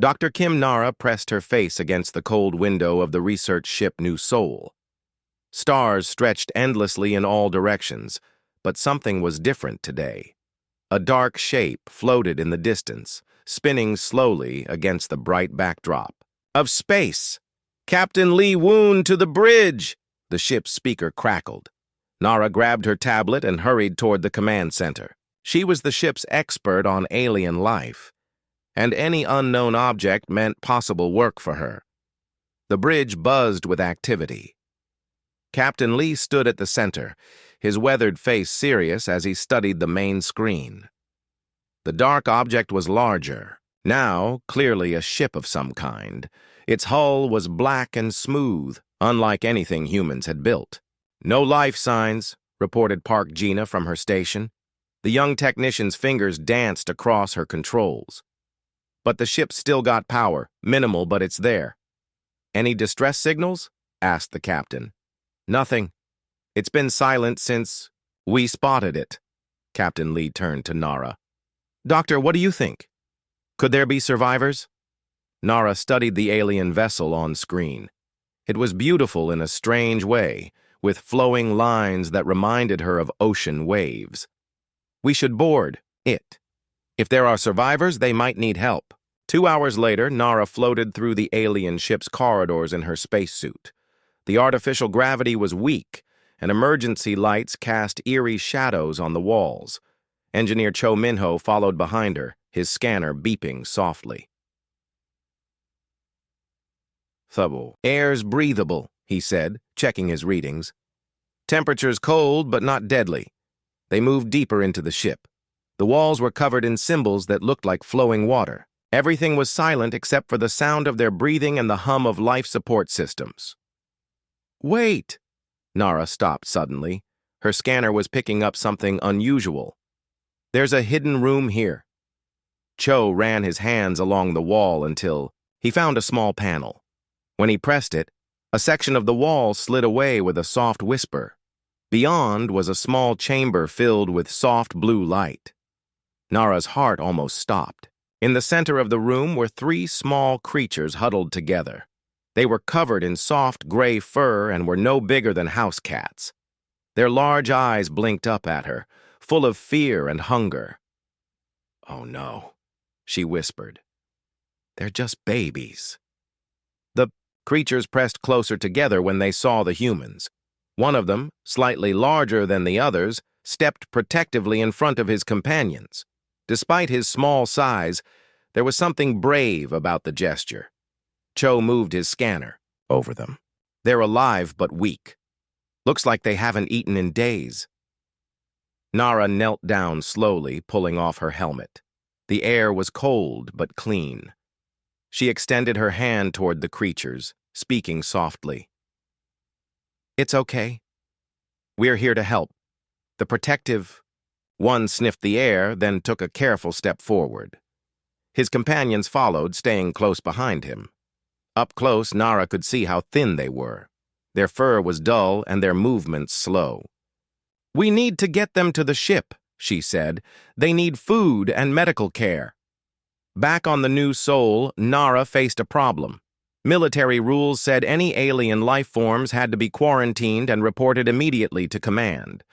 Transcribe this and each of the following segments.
Dr. Kim Nara pressed her face against the cold window of the research ship New Seoul. Stars stretched endlessly in all directions, but something was different today. A dark shape floated in the distance, spinning slowly against the bright backdrop. Of space! Captain Lee Woon to the bridge! The ship's speaker crackled. Nara grabbed her tablet and hurried toward the command center. She was the ship's expert on alien life, and any unknown object meant possible work for her. The bridge buzzed with activity. Captain Lee stood at the center, his weathered face serious as he studied the main screen. The dark object was larger, now clearly a ship of some kind. Its hull was black and smooth, unlike anything humans had built. "No life signs," reported Park Gina from her station. The young technician's fingers danced across her controls. "But the ship still got power, minimal, but it's there." "Any distress signals?" asked the captain. "Nothing. It's been silent since we spotted it." Captain Lee turned to Nara. "Doctor, what do you think? Could there be survivors?" Nara studied the alien vessel on screen. It was beautiful in a strange way, with flowing lines that reminded her of ocean waves. "We should board it. If there are survivors, they might need help." 2 hours later, Nara floated through the alien ship's corridors in her spacesuit. The artificial gravity was weak, and emergency lights cast eerie shadows on the walls. Engineer Cho Minho followed behind her, his scanner beeping softly. "Air's breathable," he said, checking his readings. "Temperature's cold, but not deadly." They moved deeper into the ship. The walls were covered in symbols that looked like flowing water. Everything was silent except for the sound of their breathing and the hum of life support systems. "Wait!" Nara stopped suddenly. Her scanner was picking up something unusual. "There's a hidden room here." Cho ran his hands along the wall until he found a small panel. When he pressed it, a section of the wall slid away with a soft whisper. Beyond was a small chamber filled with soft blue light. Nara's heart almost stopped. In the center of the room were 3 small creatures huddled together. They were covered in soft gray fur and were no bigger than house cats. Their large eyes blinked up at her, full of fear and hunger. "Oh no," she whispered. "They're just babies." The creatures pressed closer together when they saw the humans. One of them, slightly larger than the others, stepped protectively in front of his companions. Despite his small size, there was something brave about the gesture. Cho moved his scanner over them. "They're alive but weak. Looks like they haven't eaten in days." Nara knelt down slowly, pulling off her helmet. The air was cold but clean. She extended her hand toward the creatures, speaking softly. "It's okay. We're here to help. The protective..." One sniffed the air, then took a careful step forward. His companions followed, staying close behind him. Up close, Nara could see how thin they were. Their fur was dull and their movements slow. "We need to get them to the ship," she said. "They need food and medical care." Back on the New Seoul, Nara faced a problem. Military rules said any alien life forms had to be quarantined and reported immediately to command.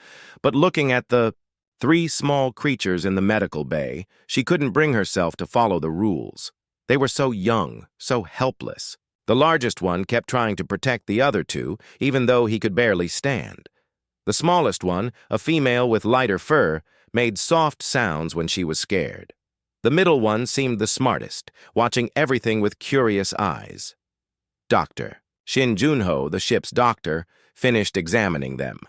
But looking at the 3 small creatures in the medical bay, she couldn't bring herself to follow the rules. They were so young, so helpless. The largest one kept trying to protect the other 2, even though he could barely stand. The smallest one, a female with lighter fur, made soft sounds when she was scared. The middle one seemed the smartest, watching everything with curious eyes. Dr. Shin Junho, the ship's doctor, finished examining them.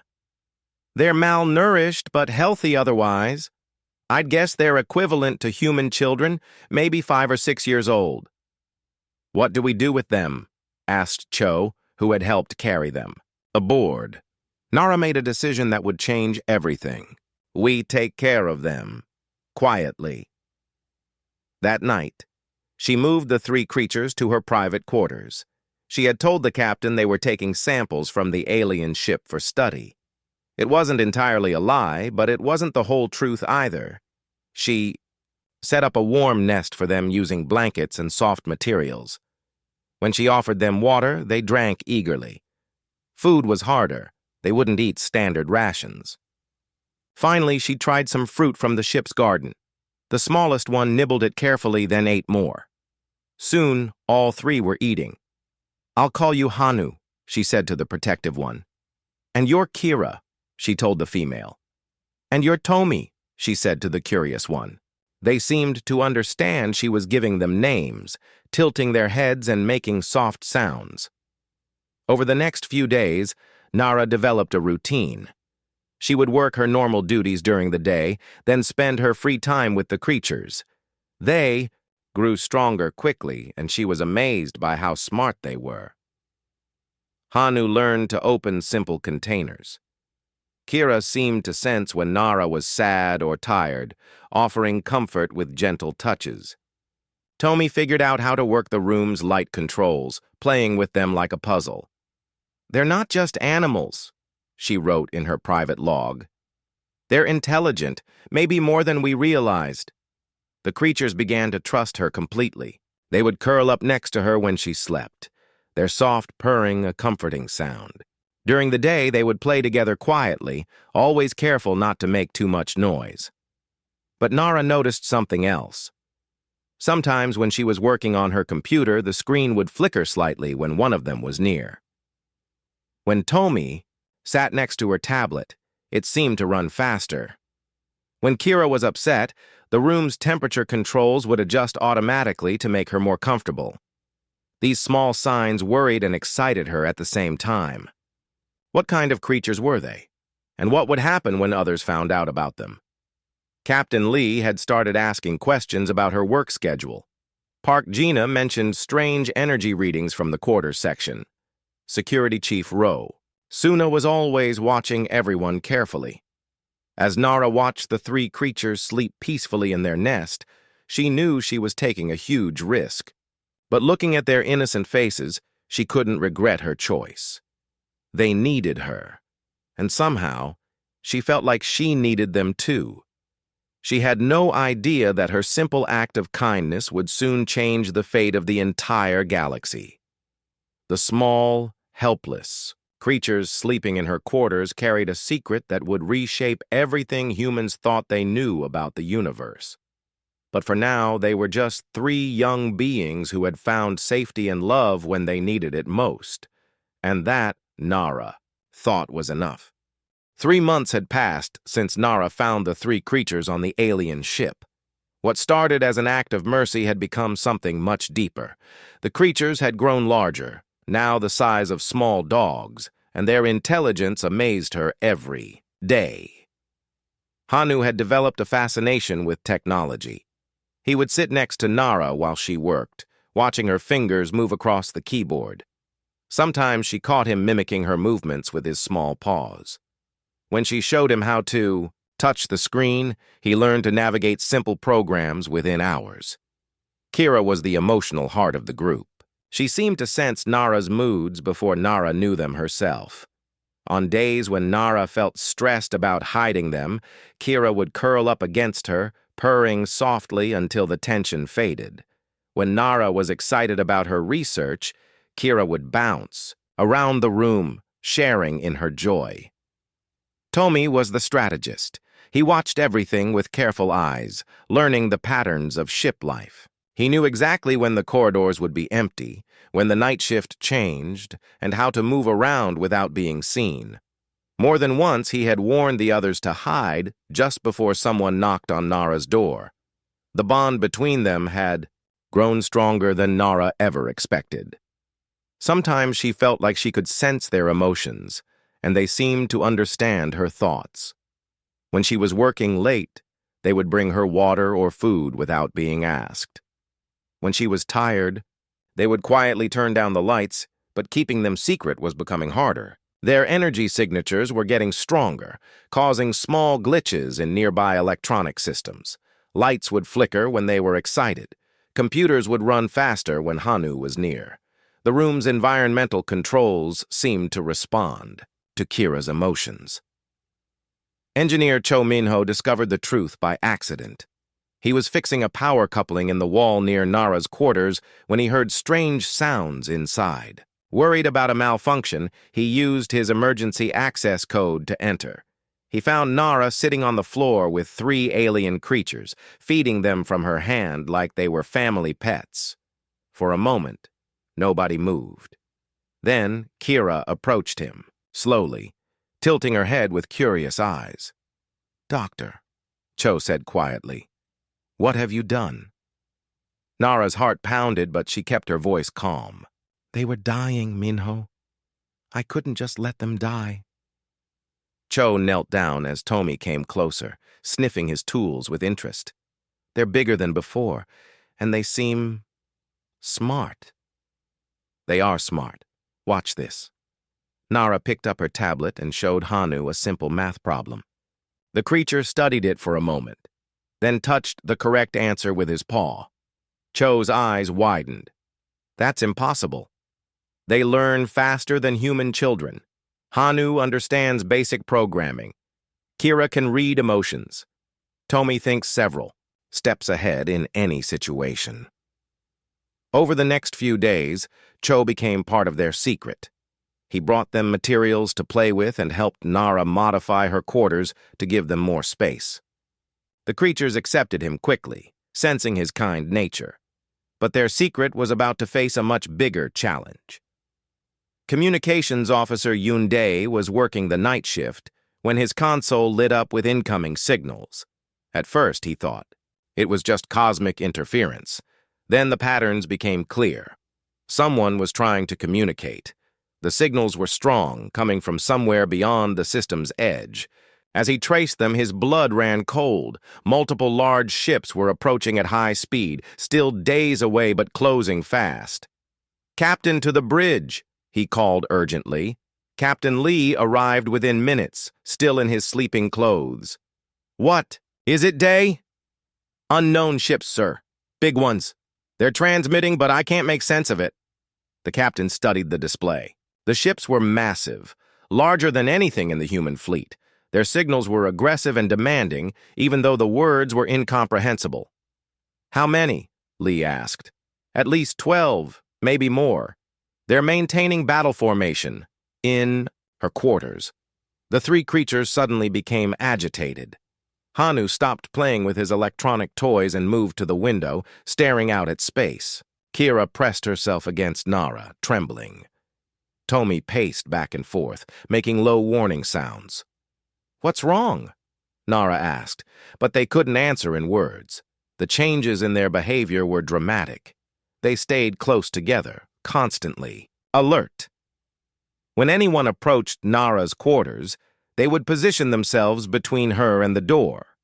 "They're malnourished but healthy otherwise. I'd guess they're equivalent to human children, maybe 5 or 6 years old." "What do we do with them?" asked Cho, who had helped carry them. "Aboard." Nara made a decision that would change everything. "We take care of them. Quietly." That night, she moved the 3 creatures to her private quarters. She had told the captain they were taking samples from the alien ship for study. It wasn't entirely a lie, but it wasn't the whole truth either. She set up a warm nest for them using blankets and soft materials. When she offered them water, they drank eagerly. Food was harder. They wouldn't eat standard rations. Finally, she tried some fruit from the ship's garden. The smallest one nibbled it carefully, then ate more. Soon, all three were eating. "I'll call you Hanu," she said to the protective one. "And you're Kira," she told the female. "And you're Tomi," she said to the curious one. They seemed to understand she was giving them names, tilting their heads and making soft sounds. Over the next few days, Nara developed a routine. She would work her normal duties during the day, then spend her free time with the creatures. They grew stronger quickly, and she was amazed by how smart they were. Hanu learned to open simple containers. Kira seemed to sense when Nara was sad or tired, offering comfort with gentle touches. Tomi figured out how to work the room's light controls, playing with them like a puzzle. "They're not just animals," she wrote in her private log. "They're intelligent, maybe more than we realized." The creatures began to trust her completely. They would curl up next to her when she slept, their soft purring a comforting sound. During the day, they would play together quietly, always careful not to make too much noise. But Nara noticed something else. Sometimes when she was working on her computer, the screen would flicker slightly when one of them was near. When Tomi sat next to her tablet, it seemed to run faster. When Kira was upset, the room's temperature controls would adjust automatically to make her more comfortable. These small signs worried and excited her at the same time. What kind of creatures were they? And what would happen when others found out about them? Captain Lee had started asking questions about her work schedule. Park Gina mentioned strange energy readings from the quarters section. Security Chief Rowe. Suna was always watching everyone carefully. As Nara watched the three creatures sleep peacefully in their nest, she knew she was taking a huge risk. But looking at their innocent faces, she couldn't regret her choice. They needed her, and somehow, she felt like she needed them too. She had no idea that her simple act of kindness would soon change the fate of the entire galaxy. The small, helpless creatures sleeping in her quarters carried a secret that would reshape everything humans thought they knew about the universe. But for now, they were just three young beings who had found safety and love when they needed it most. And that, Nara thought, was enough. 3 months had passed since Nara found the three creatures on the alien ship. What started as an act of mercy had become something much deeper. The creatures had grown larger, now the size of small dogs, and their intelligence amazed her every day. Hanu had developed a fascination with technology. He would sit next to Nara while she worked, watching her fingers move across the keyboard. Sometimes she caught him mimicking her movements with his small paws. When she showed him how to touch the screen, he learned to navigate simple programs within hours. Kira was the emotional heart of the group. She seemed to sense Nara's moods before Nara knew them herself. On days when Nara felt stressed about hiding them, Kira would curl up against her, purring softly until the tension faded. When Nara was excited about her research, Kira would bounce around the room, sharing in her joy. Tomi was the strategist. He watched everything with careful eyes, learning the patterns of ship life. He knew exactly when the corridors would be empty, when the night shift changed, and how to move around without being seen. More than once, he had warned the others to hide just before someone knocked on Nara's door. The bond between them had grown stronger than Nara ever expected. Sometimes she felt like she could sense their emotions, and they seemed to understand her thoughts. When she was working late, they would bring her water or food without being asked. When she was tired, they would quietly turn down the lights, but keeping them secret was becoming harder. Their energy signatures were getting stronger, causing small glitches in nearby electronic systems. Lights would flicker when they were excited. Computers would run faster when Hanu was near. The room's environmental controls seemed to respond to Kira's emotions. Engineer Cho Minho discovered the truth by accident. He was fixing a power coupling in the wall near Nara's quarters when he heard strange sounds inside. Worried about a malfunction, he used his emergency access code to enter. He found Nara sitting on the floor with 3 alien creatures, feeding them from her hand like they were family pets. For a moment, nobody moved. Then Kira approached him, slowly, tilting her head with curious eyes. "Doctor," Cho said quietly, "what have you done?" Nara's heart pounded, but she kept her voice calm. "They were dying, Minho. I couldn't just let them die." Cho knelt down as Tomi came closer, sniffing his tools with interest. "They're bigger than before, and they seem smart." "They are smart. Watch this." Nara picked up her tablet and showed Hanu a simple math problem. The creature studied it for a moment, then touched the correct answer with his paw. Cho's eyes widened. "That's impossible. They learn faster than human children. Hanu understands basic programming. Kira can read emotions. Tomi thinks several steps ahead in any situation." Over the next few days, Cho became part of their secret. He brought them materials to play with and helped Nara modify her quarters to give them more space. The creatures accepted him quickly, sensing his kind nature. But their secret was about to face a much bigger challenge. Communications Officer Yunde was working the night shift when his console lit up with incoming signals. At first, he thought, it was just cosmic interference. Then the patterns became clear. Someone was trying to communicate. The signals were strong, coming from somewhere beyond the system's edge. As he traced them, his blood ran cold. Multiple large ships were approaching at high speed, still days away but closing fast. "Captain, to the bridge," he called urgently. Captain Lee arrived within minutes, still in his sleeping clothes. "What? Is it day?" "Unknown ships, sir. Big ones. They're transmitting, but I can't make sense of it." The captain studied the display. The ships were massive, larger than anything in the human fleet. Their signals were aggressive and demanding, even though the words were incomprehensible. "How many?" Lee asked. "At least 12, maybe more. They're maintaining battle formation in her quarters." The 3 creatures suddenly became agitated. Hanu stopped playing with his electronic toys and moved to the window, staring out at space. Kira pressed herself against Nara, trembling. Tomi paced back and forth, making low warning sounds. "What's wrong?" Nara asked, but they couldn't answer in words. The changes in their behavior were dramatic. They stayed close together, constantly, alert. When anyone approached Nara's quarters, they would position themselves between her and the door.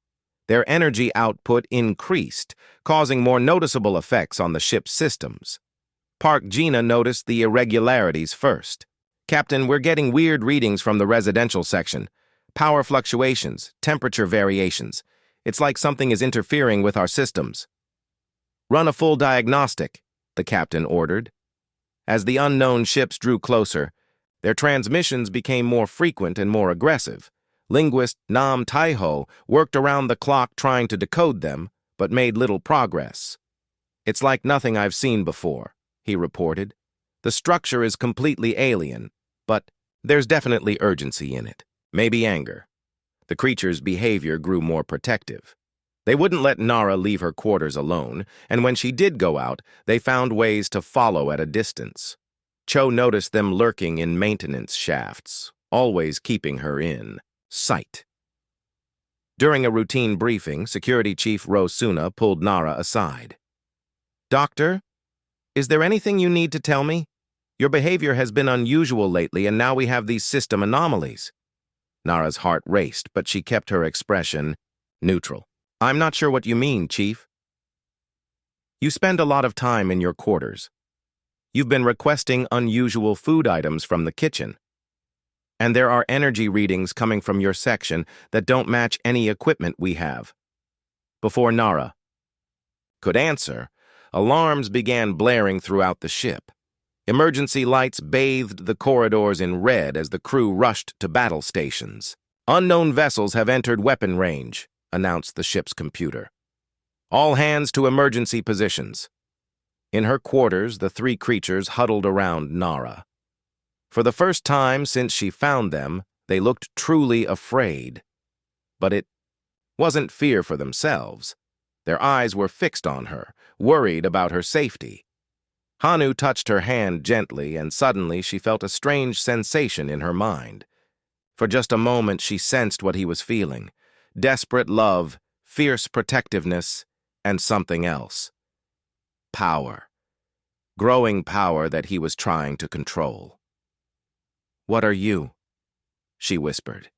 Their energy output increased, causing more noticeable effects on the ship's systems. Park Gina noticed the irregularities first. "Captain, we're getting weird readings from the residential section. Power fluctuations, temperature variations. It's like something is interfering with our systems." "Run a full diagnostic," the captain ordered. As the unknown ships drew closer, their transmissions became more frequent and more aggressive. Linguist Nam Taiho worked around the clock trying to decode them, but made little progress. "It's like nothing I've seen before," he reported. "The structure is completely alien, but there's definitely urgency in it. Maybe anger." The creature's behavior grew more protective. They wouldn't let Nara leave her quarters alone, and when she did go out, they found ways to follow at a distance. Cho noticed them lurking in maintenance shafts, always keeping her in sight. During a routine briefing, Security Chief Rosuna pulled Nara aside. "Doctor, is there anything you need to tell me? Your behavior has been unusual lately, and now we have these system anomalies." Nara's heart raced, but she kept her expression neutral. "I'm not sure what you mean, Chief." "You spend a lot of time in your quarters. You've been requesting unusual food items from the kitchen. And there are energy readings coming from your section that don't match any equipment we have." Before Nara could answer, alarms began blaring throughout the ship. Emergency lights bathed the corridors in red as the crew rushed to battle stations. "Unknown vessels have entered weapon range," announced the ship's computer. All hands to emergency positions. In her quarters, the three creatures huddled around Nara. For the first time since she found them, they looked truly afraid. But it wasn't fear for themselves. Their eyes were fixed on her, worried about her safety. Hanu touched her hand gently, and suddenly she felt a strange sensation in her mind. For just a moment she sensed what he was feeling: desperate love, fierce protectiveness, and something else. Power. Growing power that he was trying to control. "What are you?" she whispered.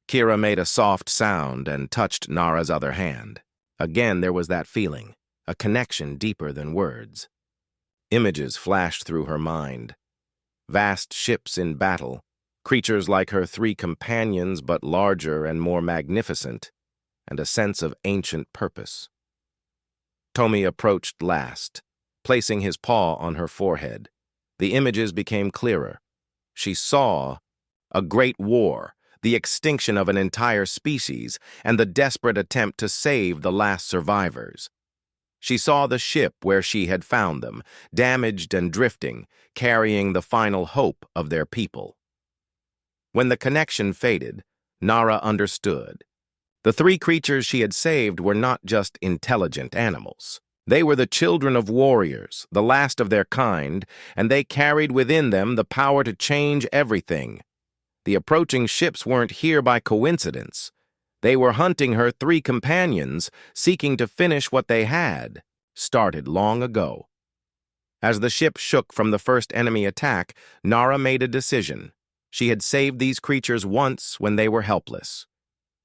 Kira made a soft sound and touched Nara's other hand. Again there was that feeling, a connection deeper than words. Images flashed through her mind. Vast ships in battle, creatures like her three companions but larger and more magnificent, and a sense of ancient purpose. Tomi approached last, placing his paw on her forehead. The images became clearer. She saw a great war, the extinction of an entire species, and the desperate attempt to save the last survivors. She saw the ship where she had found them, damaged and drifting, carrying the final hope of their people. When the connection faded, Nara understood. The three creatures she had saved were not just intelligent animals. They were the children of warriors, the last of their kind, and they carried within them the power to change everything. The approaching ships weren't here by coincidence. They were hunting her three companions, seeking to finish what they had started long ago. As the ship shook from the first enemy attack, Nara made a decision. She had saved these creatures once when they were helpless.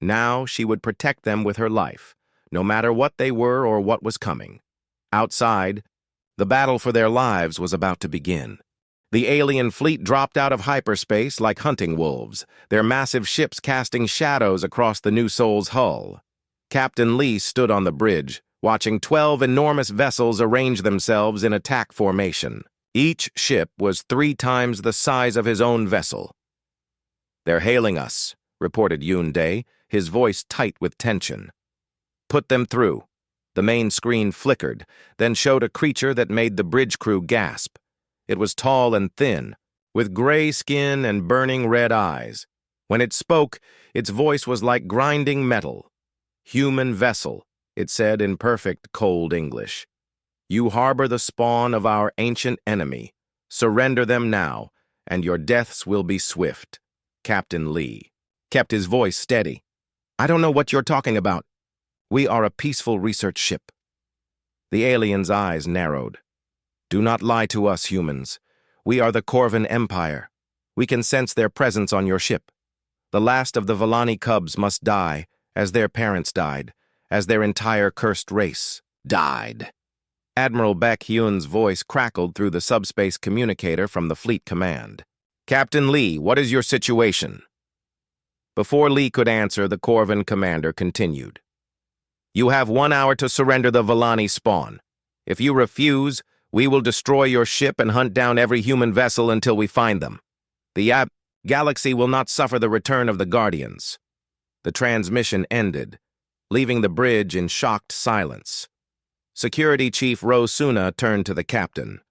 Now she would protect them with her life, no matter what they were or what was coming. Outside, the battle for their lives was about to begin. The alien fleet dropped out of hyperspace like hunting wolves, their massive ships casting shadows across the New Soul's hull. Captain Lee stood on the bridge, watching 12 enormous vessels arrange themselves in attack formation. Each ship was 3 times the size of his own vessel. "They're hailing us," reported Yoon-dae, his voice tight with tension. "Put them through." The main screen flickered, then showed a creature that made the bridge crew gasp. It was tall and thin, with gray skin and burning red eyes. When it spoke, its voice was like grinding metal. "Human vessel," it said in perfect cold English. "You harbor the spawn of our ancient enemy. Surrender them now, and your deaths will be swift." Captain Lee kept his voice steady. "I don't know what you're talking about. We are a peaceful research ship." The alien's eyes narrowed. "Do not lie to us, humans. We are the Corvan Empire. We can sense their presence on your ship. The last of the Vellani cubs must die, as their parents died, as their entire cursed race died." Admiral Baek-hyun's voice crackled through the subspace communicator from the fleet command. "Captain Lee, what is your situation?" Before Lee could answer, the Corvan commander continued. "You have 1 hour to surrender the Vellani spawn. If you refuse, we will destroy your ship and hunt down every human vessel until we find them. The galaxy will not suffer the return of the Guardians." The transmission ended, leaving the bridge in shocked silence. Security Chief Ro Suna turned to the captain.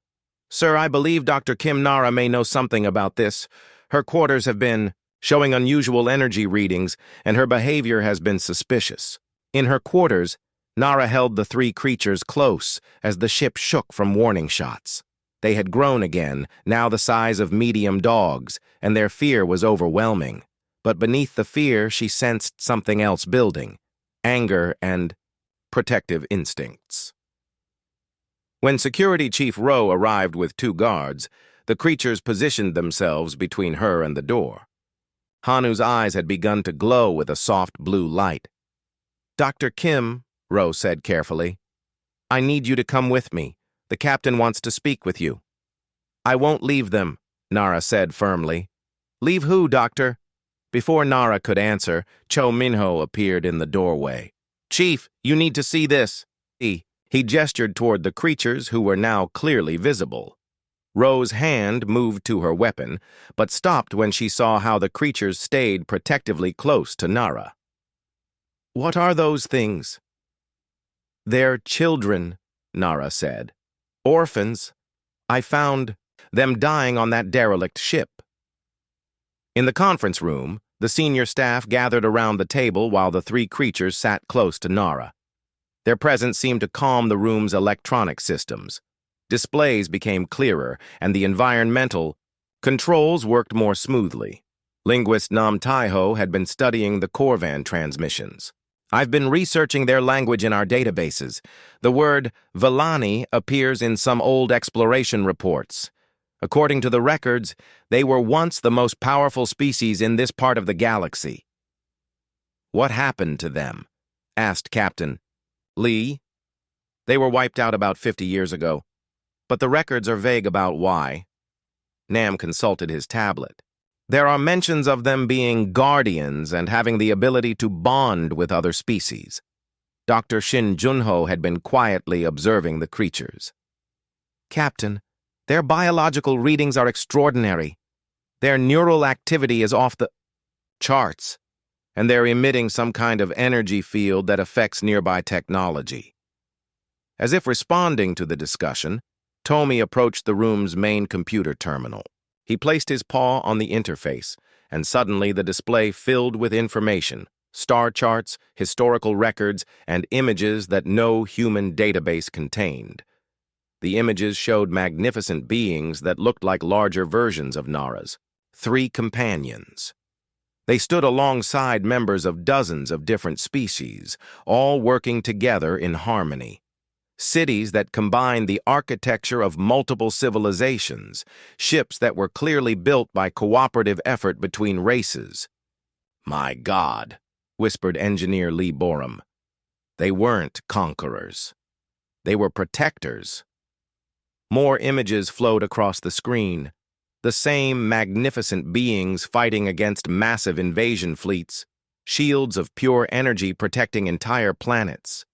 "Sir, I believe Dr. Kim Nara may know something about this. Her quarters have been showing unusual energy readings, and her behavior has been suspicious." In her quarters, Nara held the 3 creatures close as the ship shook from warning shots. They had grown again, now the size of medium dogs, and their fear was overwhelming. But beneath the fear, she sensed something else building: anger and protective instincts. When Security Chief Ro arrived with 2 guards, the creatures positioned themselves between her and the door. Hanu's eyes had begun to glow with a soft blue light. "Dr. Kim," Ro said carefully, "I need you to come with me. The captain wants to speak with you." "I won't leave them," Nara said firmly. "Leave who, Doctor?" Before Nara could answer, Cho Minho appeared in the doorway. "Chief, you need to see this." He gestured toward the creatures who were now clearly visible. Ro's hand moved to her weapon, but stopped when she saw how the creatures stayed protectively close to Nara. "What are those things?" They're children, Nara said. Orphans. I found them dying on that derelict ship. In the conference room, the senior staff gathered around the table while the three creatures sat close to Nara. Their presence seemed to calm the room's electronic systems. Displays became clearer, and the environmental controls worked more smoothly. Linguist Nam Taiho had been studying the Corvan transmissions. I've been researching their language in our databases. The word Villani appears in some old exploration reports. According to the records, they were once the most powerful species in this part of the galaxy. What happened to them? Asked Captain Lee. They were wiped out about 50 years ago, but the records are vague about why. Nam consulted his tablet. There are mentions of them being guardians and having the ability to bond with other species. Dr. Shin Junho had been quietly observing the creatures. Captain, their biological readings are extraordinary. Their neural activity is off the charts, and they're emitting some kind of energy field that affects nearby technology. As if responding to the discussion, Tomi approached the room's main computer terminal. He placed his paw on the interface, and suddenly the display filled with information, star charts, historical records, and images that no human database contained. The images showed magnificent beings that looked like larger versions of Nara's. 3 companions. They stood alongside members of dozens of different species, all working together in harmony. Cities that combined the architecture of multiple civilizations, ships that were clearly built by cooperative effort between races. My God, whispered Engineer Lee Borum. They weren't conquerors. They were protectors. More images flowed across the screen. The same magnificent beings fighting against massive invasion fleets, shields of pure energy protecting entire planets,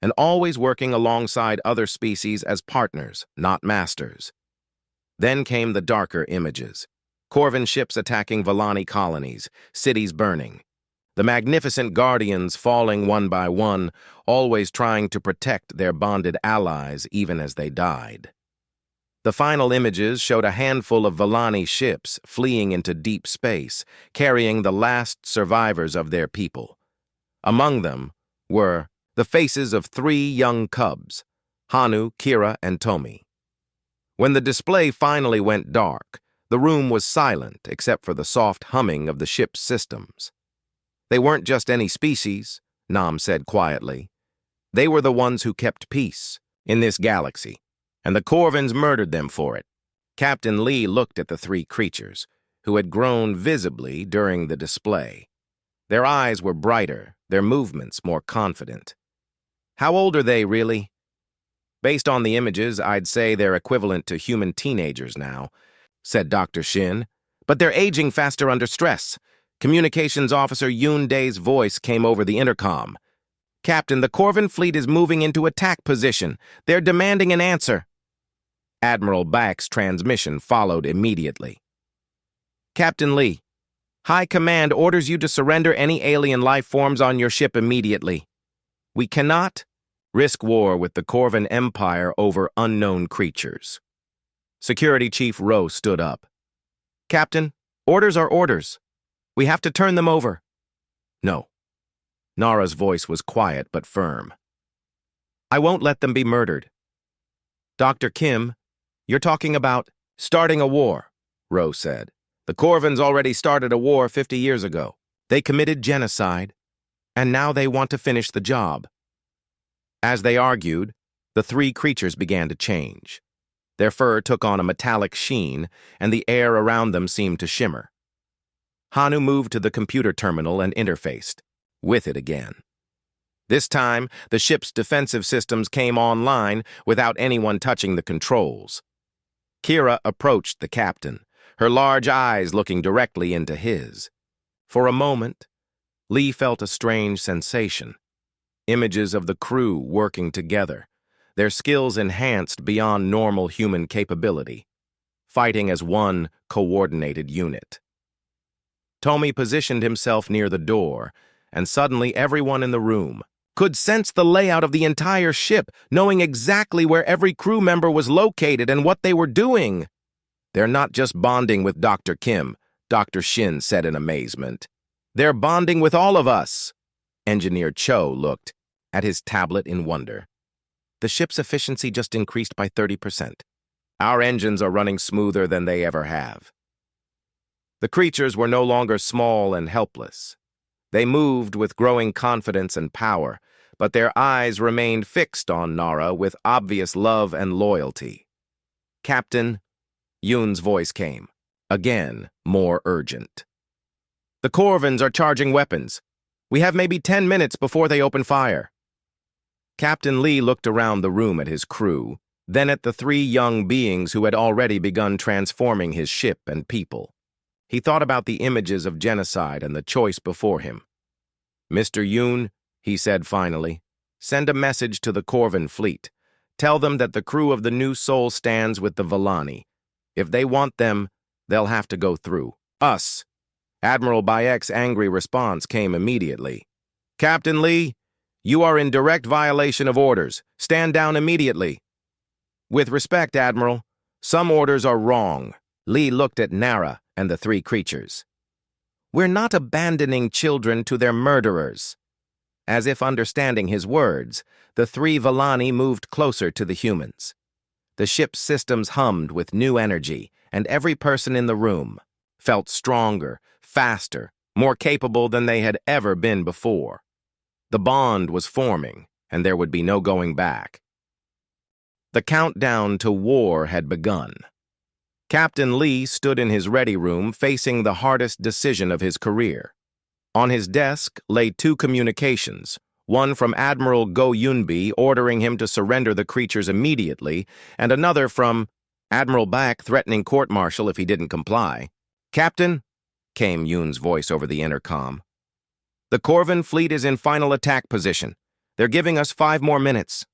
and always working alongside other species as partners, not masters. Then came the darker images. Corvan ships attacking Villani colonies, cities burning. The magnificent guardians falling one by one, always trying to protect their bonded allies even as they died. The final images showed a handful of Villani ships fleeing into deep space, carrying the last survivors of their people. Among them were the faces of 3 young cubs, Hanu, Kira, and Tomi. When the display finally went dark, the room was silent except for the soft humming of the ship's systems. They weren't just any species, Nam said quietly. They were the ones who kept peace in this galaxy, and the Corvans murdered them for it. Captain Lee looked at the 3 creatures, who had grown visibly during the display. Their eyes were brighter, their movements more confident. How old are they, really? Based on the images, I'd say they're equivalent to human teenagers now, said Dr. Shin. But they're aging faster under stress. Communications Officer Yoon Dae's voice came over the intercom. Captain, the Corvan fleet is moving into attack position. They're demanding an answer. Admiral Bak's transmission followed immediately. Captain Lee, High Command orders you to surrender any alien life forms on your ship immediately. We cannot risk war with the Corvan Empire over unknown creatures. Security Chief Rowe stood up. Captain, orders are orders. We have to turn them over. No. Nara's voice was quiet but firm. I won't let them be murdered. Dr. Kim, you're talking about starting a war, Rowe said. The Corvans already started a war 50 years ago. They committed genocide, and now they want to finish the job. As they argued, the 3 creatures began to change. Their fur took on a metallic sheen, and the air around them seemed to shimmer. Hanu moved to the computer terminal and interfaced with it again. This time, the ship's defensive systems came online without anyone touching the controls. Kira approached the captain, her large eyes looking directly into his. For a moment, Lee felt a strange sensation. Images of the crew working together, their skills enhanced beyond normal human capability, fighting as one coordinated unit. Tomi positioned himself near the door, and suddenly everyone in the room, could sense the layout of the entire ship, knowing exactly where every crew member was located and what they were doing. They're not just bonding with Dr. Kim, Dr. Shin said in amazement. They're bonding with all of us. Engineer Cho looked at his tablet in wonder. The ship's efficiency just increased by 30%. Our engines are running smoother than they ever have. The creatures were no longer small and helpless. They moved with growing confidence and power, but their eyes remained fixed on Nara with obvious love and loyalty. Captain, Yoon's voice came, again more urgent. The Corvins are charging weapons. We have maybe 10 minutes before they open fire. Captain Lee looked around the room at his crew, then at the three young beings who had already begun transforming his ship and people. He thought about the images of genocide and the choice before him. Mr. Yoon, he said finally, send a message to the Corvin fleet. Tell them that the crew of the New Soul stands with the Villani. If they want them, they'll have to go through us. Admiral Bayek's angry response came immediately. Captain Lee, you are in direct violation of orders. Stand down immediately. With respect, Admiral, some orders are wrong. Lee looked at Nara and the three creatures. We're not abandoning children to their murderers. As if understanding his words, the three Villani moved closer to the humans. The ship's systems hummed with new energy, and every person in the room felt stronger, faster, more capable than they had ever been before. The bond was forming, and there would be no going back. The countdown to war had begun. Captain Lee stood in his ready room facing the hardest decision of his career. On his desk lay two communications, one from Admiral Go Yunbi ordering him to surrender the creatures immediately, and another from Admiral Bayek threatening court-martial if he didn't comply. Captain, came Yoon's voice over the intercom. The Corvin fleet is in final attack position. They're giving us 5 more minutes.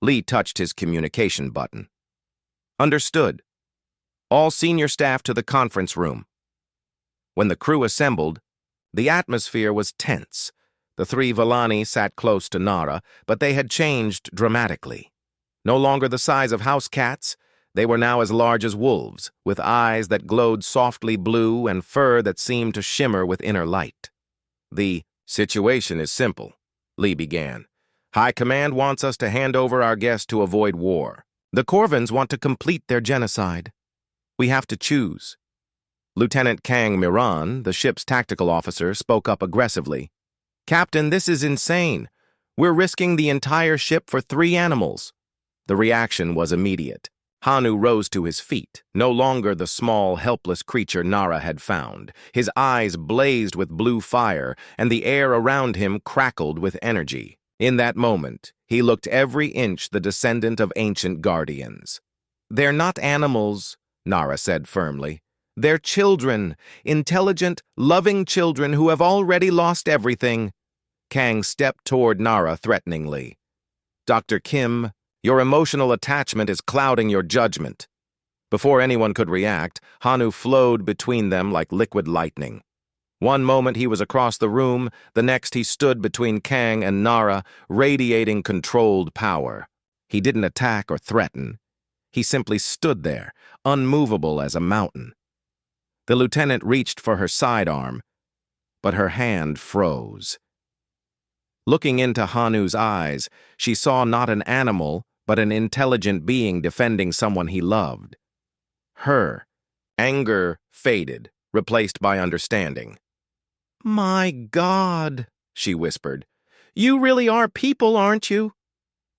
Lee touched his communication button. Understood. All senior staff to the conference room. When the crew assembled, the atmosphere was tense. The three Villani sat close to Nara, but they had changed dramatically. No longer the size of house cats, they were now as large as wolves, with eyes that glowed softly blue and fur that seemed to shimmer with inner light. The situation is simple, Lee began. High Command wants us to hand over our guests to avoid war. The Corvins want to complete their genocide. We have to choose. Lieutenant Kang Miran, the ship's tactical officer, spoke up aggressively. Captain, this is insane. We're risking the entire ship for 3 animals. The reaction was immediate. Hanu rose to his feet, no longer the small, helpless creature Nara had found. His eyes blazed with blue fire, and the air around him crackled with energy. In that moment, he looked every inch the descendant of ancient guardians. They're not animals, Nara said firmly. They're children, intelligent, loving children who have already lost everything. Kang stepped toward Nara threateningly. Dr. Kim, your emotional attachment is clouding your judgment. Before anyone could react, Hanu flowed between them like liquid lightning. One moment he was across the room, the next he stood between Kang and Nara, radiating controlled power. He didn't attack or threaten. He simply stood there, unmovable as a mountain. The lieutenant reached for her sidearm, but her hand froze. Looking into Hanu's eyes, she saw not an animal, but an intelligent being defending someone he loved. Her anger faded, replaced by understanding. My God, she whispered. You really are people, aren't you?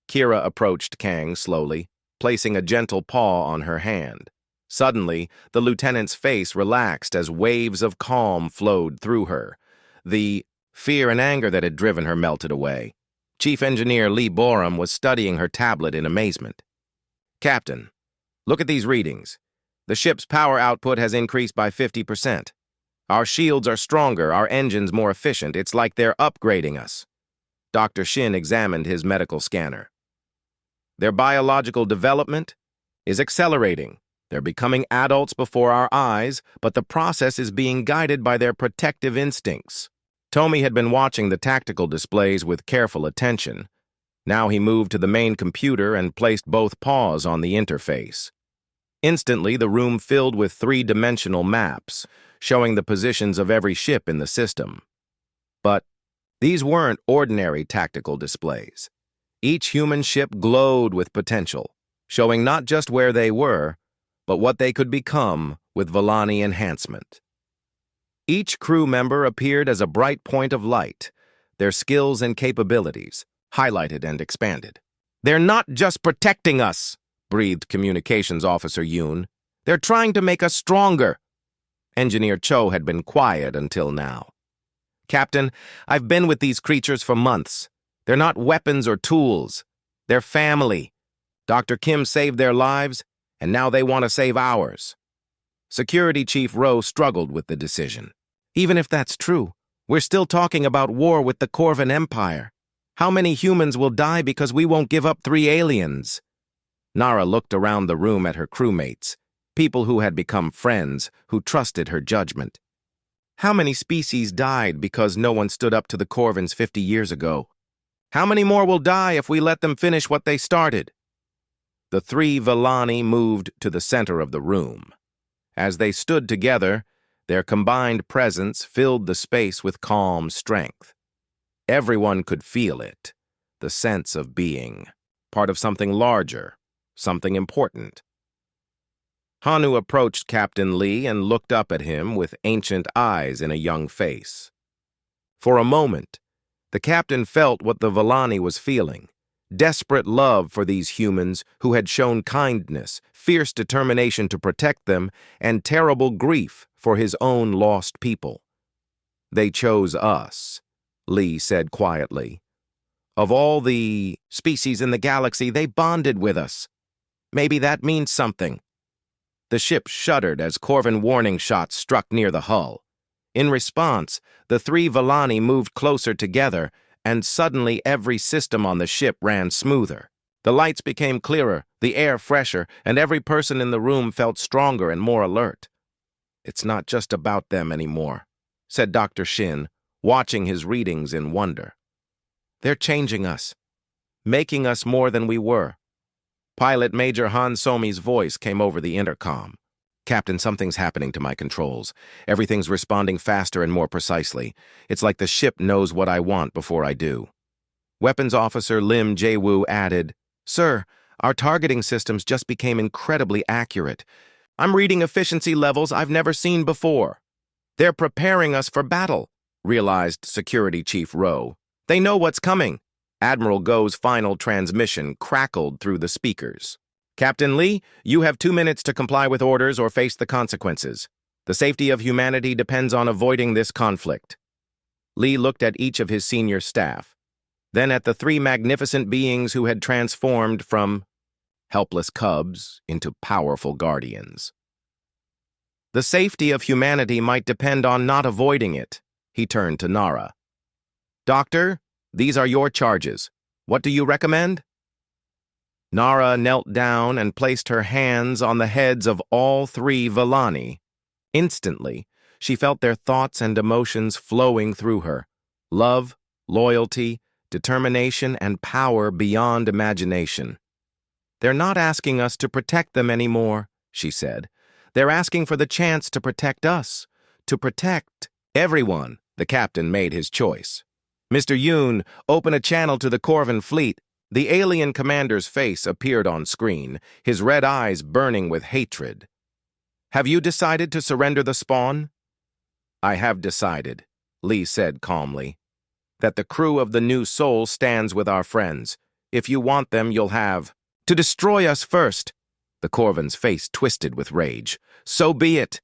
Kira approached Kang slowly, placing a gentle paw on her hand. Suddenly, the lieutenant's face relaxed as waves of calm flowed through her. The fear and anger that had driven her melted away. Chief Engineer Lee Borum was studying her tablet in amazement. Captain, look at these readings. The ship's power output has increased by 50%. Our shields are stronger, our engines more efficient. It's like they're upgrading us. Dr. Shin examined his medical scanner. Their biological development is accelerating. They're becoming adults before our eyes, but the process is being guided by their protective instincts. Tommy had been watching the tactical displays with careful attention. Now he moved to the main computer and placed both paws on the interface. Instantly, the room filled with three-dimensional maps, showing the positions of every ship in the system. But these weren't ordinary tactical displays. Each human ship glowed with potential, showing not just where they were, but what they could become with Volani enhancement. Each crew member appeared as a bright point of light, their skills and capabilities highlighted and expanded. "They're not just protecting us," breathed Communications Officer Yoon. "They're trying to make us stronger." Engineer Cho had been quiet until now. "Captain, I've been with these creatures for months. They're not weapons or tools. They're family. Dr. Kim saved their lives, and now they want to save ours." Security Chief Rowe struggled with the decision. "Even if that's true, we're still talking about war with the Corvan Empire. How many humans will die because we won't give up 3 aliens?" Nara looked around the room at her crewmates, people who had become friends, who trusted her judgment. How many species died because no one stood up to the Corvans 50 years ago? How many more will die if we let them finish what they started? The 3 Volani moved to the center of the room. As they stood together, their combined presence filled the space with calm strength. Everyone could feel it, the sense of being part of something larger, something important. Hanu approached Captain Lee and looked up at him with ancient eyes in a young face. For a moment, the captain felt what the Volani was feeling, desperate love for these humans who had shown kindness, fierce determination to protect them, and terrible grief for his own lost people. "They chose us," Lee said quietly. "Of all the species in the galaxy, they bonded with us. Maybe that means something." The ship shuddered as Corvan warning shots struck near the hull. In response, the 3 Volani moved closer together, and suddenly every system on the ship ran smoother. The lights became clearer, the air fresher, and every person in the room felt stronger and more alert. "It's not just about them anymore," said Dr. Shin, watching his readings in wonder. "They're changing us, making us more than we were." Pilot Major Han Somi's voice came over the intercom. "Captain, something's happening to my controls. Everything's responding faster and more precisely. It's like the ship knows what I want before I do." Weapons Officer Lim Jae-woo added, "Sir, our targeting systems just became incredibly accurate. I'm reading efficiency levels I've never seen before." "They're preparing us for battle," realized Security Chief Rowe. "They know what's coming." Admiral Go's final transmission crackled through the speakers. "Captain Lee, you have 2 minutes to comply with orders or face the consequences. The safety of humanity depends on avoiding this conflict." Lee looked at each of his senior staff, then at the 3 magnificent beings who had transformed from helpless cubs into powerful guardians. "The safety of humanity might depend on not avoiding it." He turned to Nara. "Doctor, these are your charges. What do you recommend?" Nara knelt down and placed her hands on the heads of all 3 Volani. Instantly, she felt their thoughts and emotions flowing through her. Love, loyalty, determination, and power beyond imagination. "They're not asking us to protect them anymore," she said. "They're asking for the chance to protect us, to protect everyone." The captain made his choice. "Mr. Yoon, open a channel to the Corvan fleet." The alien commander's face appeared on screen, his red eyes burning with hatred. "Have you decided to surrender the spawn?" "I have decided," Lee said calmly, "that the crew of the New Soul stands with our friends. If you want them, you'll have to destroy us first." The Corvan's face twisted with rage. "So be it.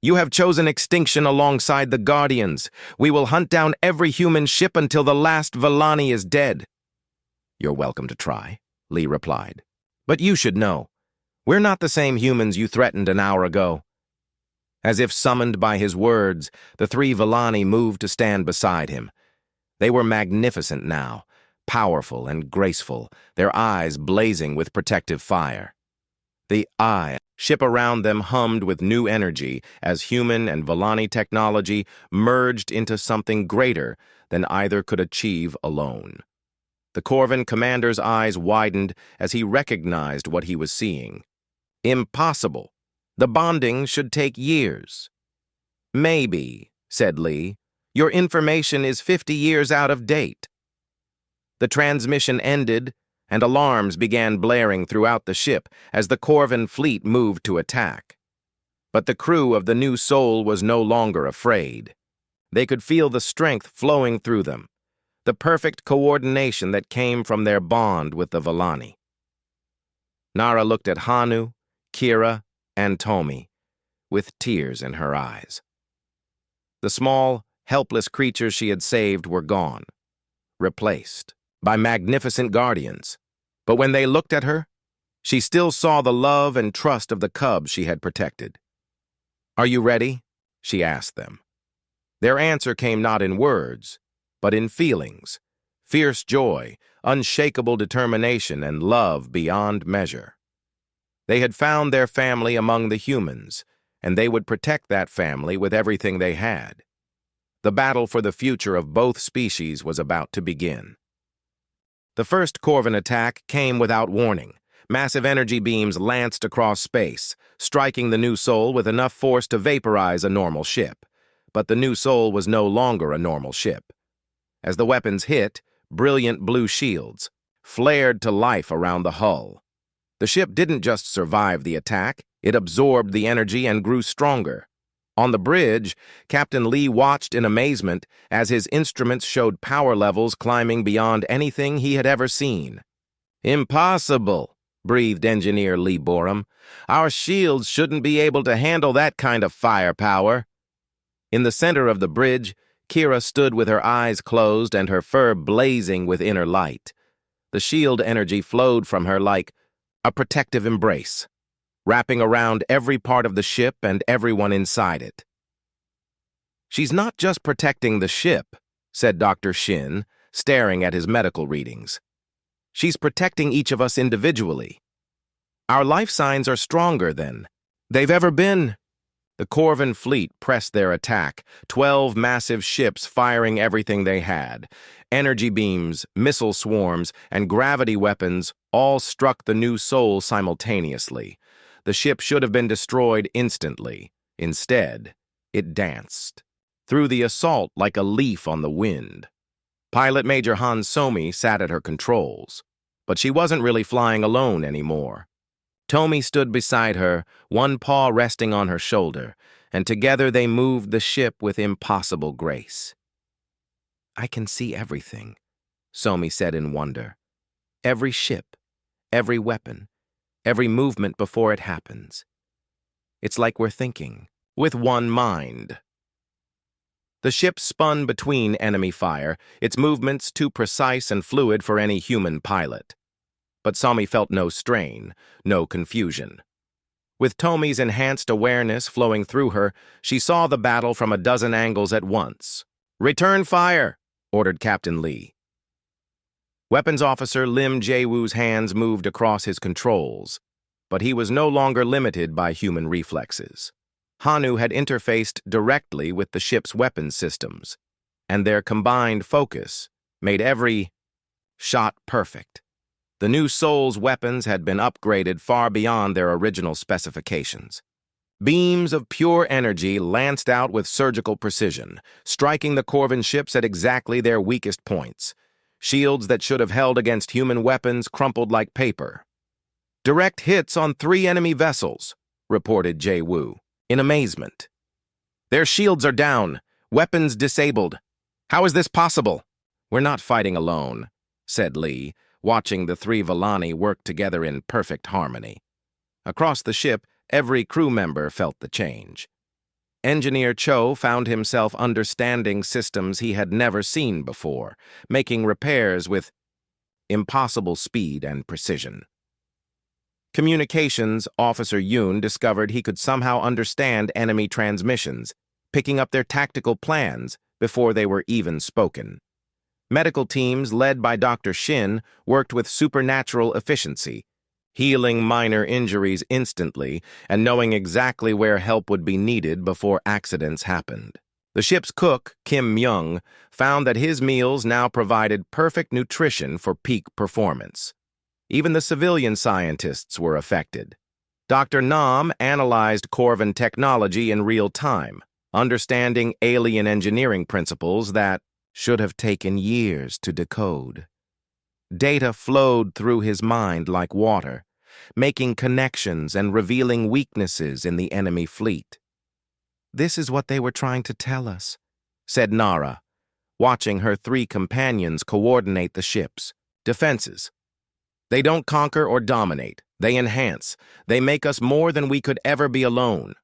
You have chosen extinction alongside the Guardians. We will hunt down every human ship until the last Volani is dead." "You're welcome to try," Lee replied. "But you should know, we're not the same humans you threatened an hour ago." As if summoned by his words, the 3 Volani moved to stand beside him. They were magnificent now, powerful and graceful, their eyes blazing with protective fire. The eye Ship around them hummed with new energy as human and Volani technology merged into something greater than either could achieve alone. The Corvin commander's eyes widened as he recognized what he was seeing. Impossible. The bonding should take years. Maybe, said Lee. Your information is 50 years out of date. The transmission ended, and alarms began blaring throughout the ship as the Corvin fleet moved to attack. But the crew of the New Soul was no longer afraid. They could feel the strength flowing through them, the perfect coordination that came from their bond with the Volani. Nara looked at Hanu, Kira, and Tomi, with tears in her eyes. The small, helpless creatures she had saved were gone, replaced by magnificent guardians. But when they looked at her, she still saw the love and trust of the cubs she had protected. "Are you ready?" she asked them. Their answer came not in words, but in feelings, fierce joy, unshakable determination, and love beyond measure. They had found their family among the humans, and they would protect that family with everything they had. The battle for the future of both species was about to begin. The first Corvin attack came without warning. Massive energy beams lanced across space, striking the New Soul with enough force to vaporize a normal ship. But the New Soul was no longer a normal ship. As the weapons hit, brilliant blue shields flared to life around the hull. The ship didn't just survive the attack, it absorbed the energy and grew stronger. On the bridge, Captain Lee watched in amazement as his instruments showed power levels climbing beyond anything he had ever seen. "Impossible," breathed Engineer Lee Borum. "Our shields shouldn't be able to handle that kind of firepower." In the center of the bridge, Kira stood with her eyes closed and her fur blazing with inner light. The shield energy flowed from her like a protective embrace, wrapping around every part of the ship and everyone inside it. "She's not just protecting the ship," said Dr. Shin, staring at his medical readings. "She's protecting each of us individually. Our life signs are stronger than they've ever been." The Corvin fleet pressed their attack, 12 massive ships firing everything they had. Energy beams, missile swarms, and gravity weapons all struck the New Soul simultaneously. The ship should have been destroyed instantly. Instead, it danced through the assault like a leaf on the wind. Pilot Major Han Somi sat at her controls, but she wasn't really flying alone anymore. Tomi stood beside her, one paw resting on her shoulder, and together they moved the ship with impossible grace. "I can see everything," Somi said in wonder. "Every ship, every weapon, every movement before it happens. It's like we're thinking, with one mind." The ship spun between enemy fire, its movements too precise and fluid for any human pilot. But Somi felt no strain, no confusion. With Tomi's enhanced awareness flowing through her, she saw the battle from a dozen angles at once. "Return fire!" ordered Captain Lee. Weapons Officer Lim Jae-woo's hands moved across his controls, but he was no longer limited by human reflexes. Hanu had interfaced directly with the ship's weapons systems, and their combined focus made every shot perfect. The New Soul's weapons had been upgraded far beyond their original specifications. Beams of pure energy lanced out with surgical precision, striking the Corvin ships at exactly their weakest points. Shields that should have held against human weapons crumpled like paper. "Direct hits on 3 enemy vessels," reported Jae-woo, in amazement. "Their shields are down, weapons disabled. How is this possible?" "We're not fighting alone," said Lee, watching the 3 Volani work together in perfect harmony. Across the ship, every crew member felt the change. Engineer Cho found himself understanding systems he had never seen before, making repairs with impossible speed and precision. Communications Officer Yoon discovered he could somehow understand enemy transmissions, picking up their tactical plans before they were even spoken. Medical teams led by Dr. Shin worked with supernatural efficiency, healing minor injuries instantly and knowing exactly where help would be needed before accidents happened. The ship's cook, Kim Myung, found that his meals now provided perfect nutrition for peak performance. Even the civilian scientists were affected. Dr. Nam analyzed Corvin technology in real time, understanding alien engineering principles that should have taken years to decode. Data flowed through his mind like water, making connections and revealing weaknesses in the enemy fleet. "This is what they were trying to tell us," said Nara, watching her three companions coordinate the ship's defenses. "They don't conquer or dominate. They enhance. They make us more than we could ever be alone."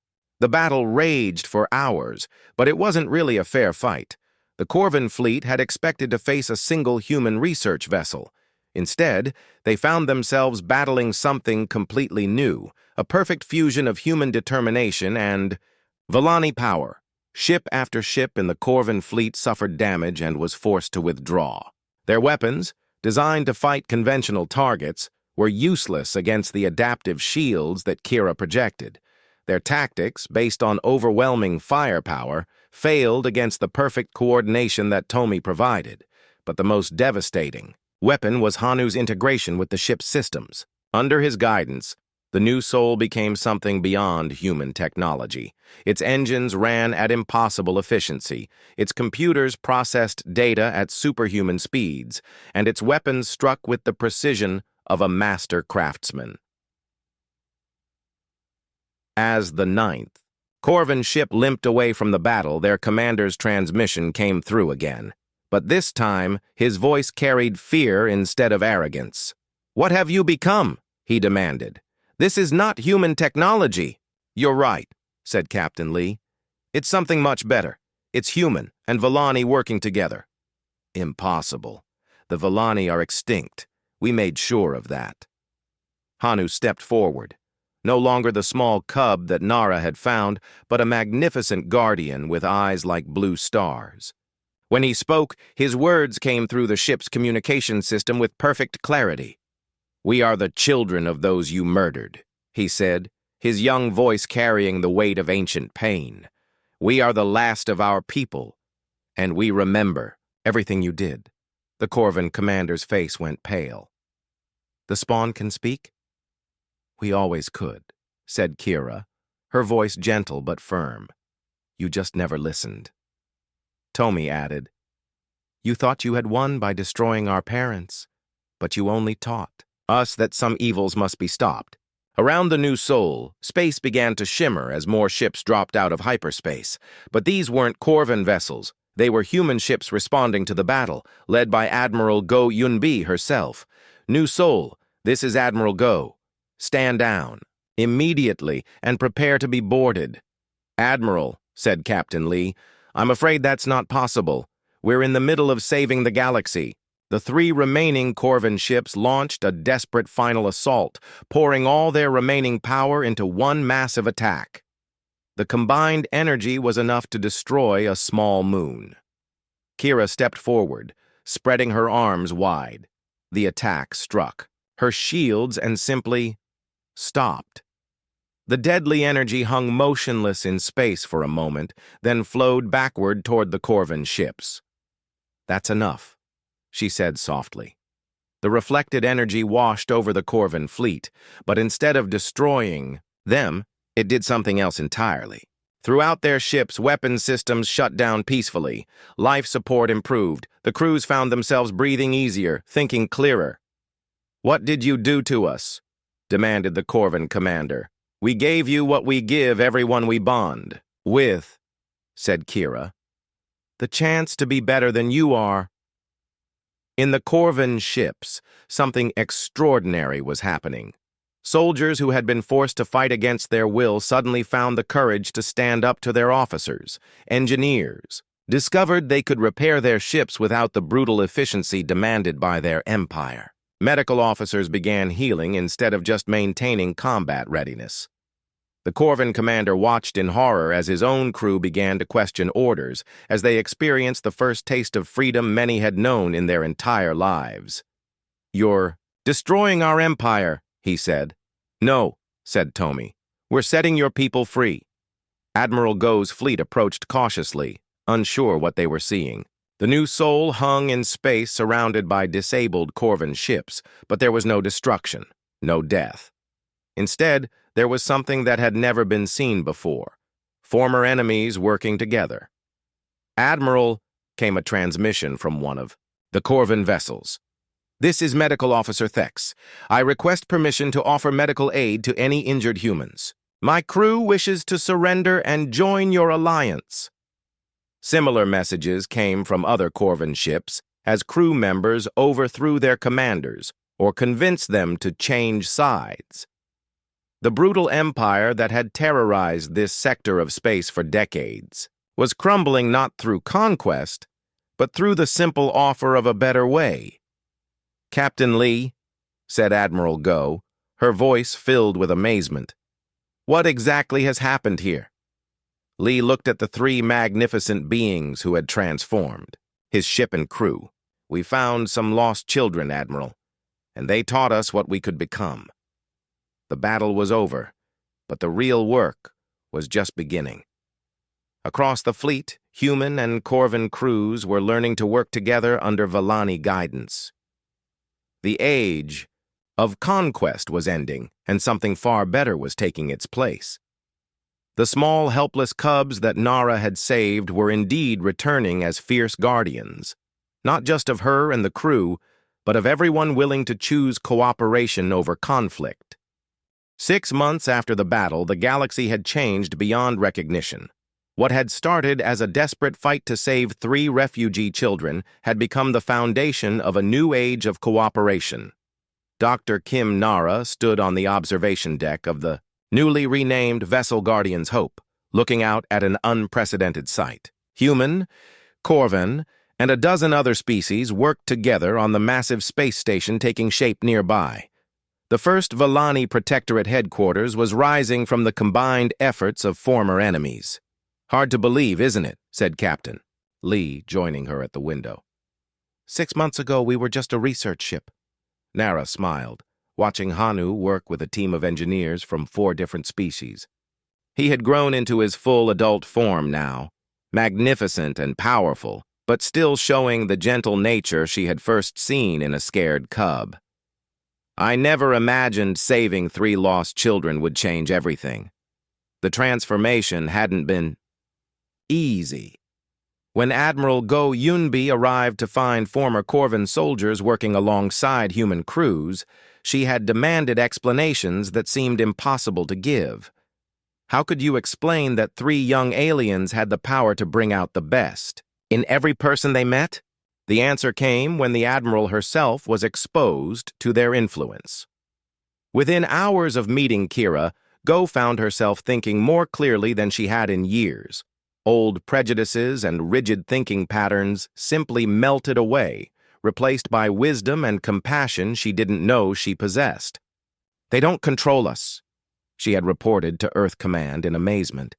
The battle raged for hours, but it wasn't really a fair fight. The Corvin fleet had expected to face a single human research vessel. Instead, they found themselves battling something completely new, a perfect fusion of human determination and Villani power. Ship after ship in the Corvin fleet suffered damage and was forced to withdraw. Their weapons, designed to fight conventional targets, were useless against the adaptive shields that Kira projected. Their tactics, based on overwhelming firepower, failed against the perfect coordination that Tomi provided. But the most devastating weapon was Hanu's integration with the ship's systems. Under his guidance, the new soul became something beyond human technology. Its engines ran at impossible efficiency, its computers processed data at superhuman speeds, and its weapons struck with the precision of a master craftsman. As the ninth Corvin ship limped away from the battle, their commander's transmission came through again. But this time, his voice carried fear instead of arrogance. "What have you become?" he demanded. "This is not human technology." "You're right," said Captain Lee. "It's something much better. It's human and Villani working together." "Impossible. The Villani are extinct. We made sure of that." Hanu stepped forward. No longer the small cub that Nara had found, but a magnificent guardian with eyes like blue stars. When he spoke, his words came through the ship's communication system with perfect clarity. "We are the children of those you murdered," he said, his young voice carrying the weight of ancient pain. "We are the last of our people, and we remember everything you did." The Corvin commander's face went pale. "The Spawn can speak?" "We always could," said Kira, her voice gentle but firm. "You just never listened." Tomi added, "You thought you had won by destroying our parents, but you only taught us that some evils must be stopped." Around the new soul, space began to shimmer as more ships dropped out of hyperspace. But these weren't Corvin vessels. They were human ships responding to the battle, led by Admiral Go Yunbi herself. "New soul, this is Admiral Go. Stand down immediately and prepare to be boarded." "Admiral," said Captain Lee, "I'm afraid that's not possible. We're in the middle of saving the galaxy." The three remaining Corvin ships launched a desperate final assault, pouring all their remaining power into one massive attack. The combined energy was enough to destroy a small moon. Kira stepped forward, spreading her arms wide. The attack struck her shields and simply stopped. The deadly energy hung motionless in space for a moment, then flowed backward toward the Corvin ships. "That's enough," she said softly. The reflected energy washed over the Corvin fleet, but instead of destroying them, it did something else entirely. Throughout their ships, weapon systems shut down peacefully. Life support improved. The crews found themselves breathing easier, thinking clearer. "What did you do to us?" demanded the Corvin commander. "We gave you what we give everyone we bond with," said Kira. "The chance to be better than you are." In the Corvin ships, something extraordinary was happening. Soldiers who had been forced to fight against their will suddenly found the courage to stand up to their officers. Engineers discovered they could repair their ships without the brutal efficiency demanded by their empire. Medical officers began healing instead of just maintaining combat readiness. The Corvin commander watched in horror as his own crew began to question orders, as they experienced the first taste of freedom many had known in their entire lives. "You're destroying our empire," he said. "No," said Tommy. "We're setting your people free." Admiral Go's fleet approached cautiously, unsure what they were seeing. The new Sol hung in space surrounded by disabled Corvan ships, but there was no destruction, no death. Instead, there was something that had never been seen before: former enemies working together. "Admiral," came a transmission from one of the Corvan vessels. "This is Medical Officer Thex. I request permission to offer medical aid to any injured humans. My crew wishes to surrender and join your alliance." Similar messages came from other Corvan ships as crew members overthrew their commanders or convinced them to change sides. The brutal empire that had terrorized this sector of space for decades was crumbling not through conquest, but through the simple offer of a better way. "Captain Lee," said Admiral Go, her voice filled with amazement, "what exactly has happened here?" Lee looked at the three magnificent beings who had transformed, his ship and crew. "We found some lost children, Admiral, and they taught us what we could become. The battle was over, but the real work was just beginning." Across the fleet, human and Corvan crews were learning to work together under Vellani guidance. The age of conquest was ending, and something far better was taking its place. The small, helpless cubs that Nara had saved were indeed returning as fierce guardians, not just of her and the crew, but of everyone willing to choose cooperation over conflict. 6 months after the battle, the galaxy had changed beyond recognition. What had started as a desperate fight to save 3 refugee children had become the foundation of a new age of cooperation. Dr. Kim Nara stood on the observation deck of the newly renamed Vessel Guardian's Hope, looking out at an unprecedented sight. Human, Corvan, and a dozen other species worked together on the massive space station taking shape nearby. The first Vellani Protectorate headquarters was rising from the combined efforts of former enemies. "Hard to believe, isn't it?" said Captain Lee, joining her at the window. 6 months ago, we were just a research ship." Nara smiled, watching Hanu work with a team of engineers from 4 different species. He had grown into his full adult form now, magnificent and powerful, but still showing the gentle nature she had first seen in a scared cub. "I never imagined saving 3 lost children would change everything. The transformation hadn't been easy." When Admiral Go Yunbi arrived to find former Corvan soldiers working alongside human crews, she had demanded explanations that seemed impossible to give. How could you explain that 3 young aliens had the power to bring out the best in every person they met? The answer came when the Admiral herself was exposed to their influence. Within hours of meeting Kira, Go found herself thinking more clearly than she had in years. Old prejudices and rigid thinking patterns simply melted away, replaced by wisdom and compassion she didn't know she possessed. "They don't control us," she had reported to Earth Command in amazement.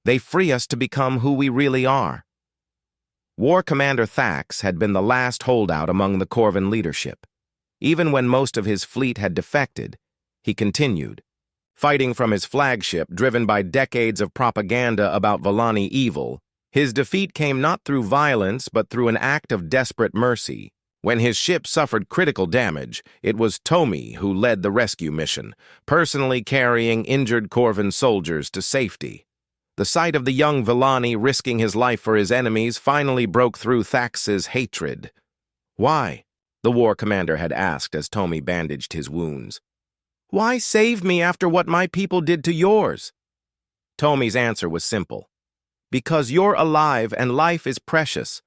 "They free us to become who we really are." War Commander Thax had been the last holdout among the Corvan leadership. Even when most of his fleet had defected, he continued, fighting from his flagship, driven by decades of propaganda about Vellani evil. His defeat came not through violence, but through an act of desperate mercy. When his ship suffered critical damage, it was Tommy who led the rescue mission, personally carrying injured Corvan soldiers to safety. The sight of the young Vellani risking his life for his enemies finally broke through Thax's hatred. "Why?" the war commander had asked as Tommy bandaged his wounds. "Why save me after what my people did to yours?" Tommy's answer was simple. "Because you're alive and life is precious."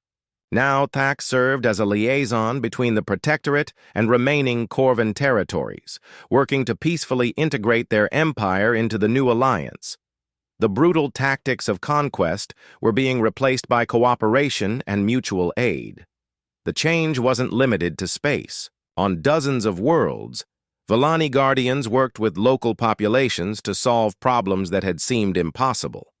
Now Thax served as a liaison between the Protectorate and remaining Corvan territories, working to peacefully integrate their empire into the new alliance. The brutal tactics of conquest were being replaced by cooperation and mutual aid. The change wasn't limited to space. On dozens of worlds, Vellani Guardians worked with local populations to solve problems that had seemed impossible.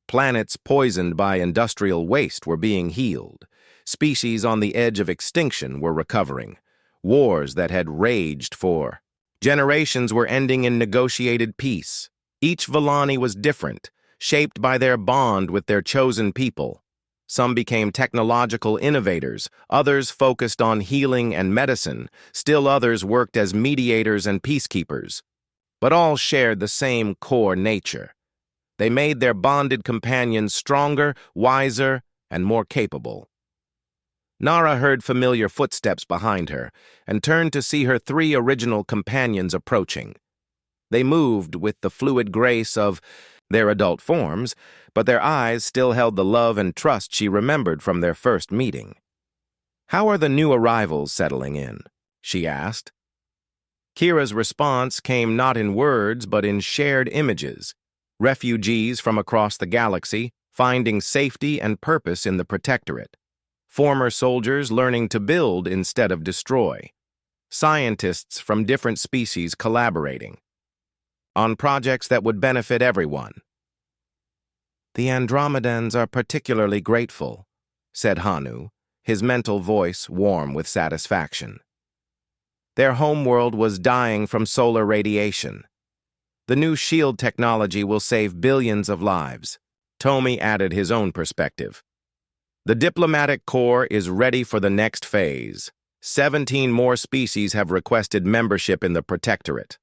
Planets poisoned by industrial waste were being healed. Species on the edge of extinction were recovering. Wars that had raged for Generations were ending in negotiated peace. Each Villani was different, shaped by their bond with their chosen people. Some became technological innovators, others focused on healing and medicine, still others worked as mediators and peacekeepers. But all shared the same core nature. They made their bonded companions stronger, wiser, and more capable. Nara heard familiar footsteps behind her and turned to see her three original companions approaching. They moved with the fluid grace of their adult forms, but their eyes still held the love and trust she remembered from their first meeting. "How are the new arrivals settling in?" she asked. Kira's response came not in words but in shared images. Refugees from across the galaxy, finding safety and purpose in the Protectorate. Former soldiers learning to build instead of destroy. Scientists from different species collaborating on projects that would benefit everyone. "The Andromedans are particularly grateful," said Hanu, his mental voice warm with satisfaction. Their homeworld was dying from solar radiation. The new shield technology will save billions of lives. Tomi added his own perspective. The diplomatic corps is ready for the next phase. 17 more species have requested membership in the Protectorate.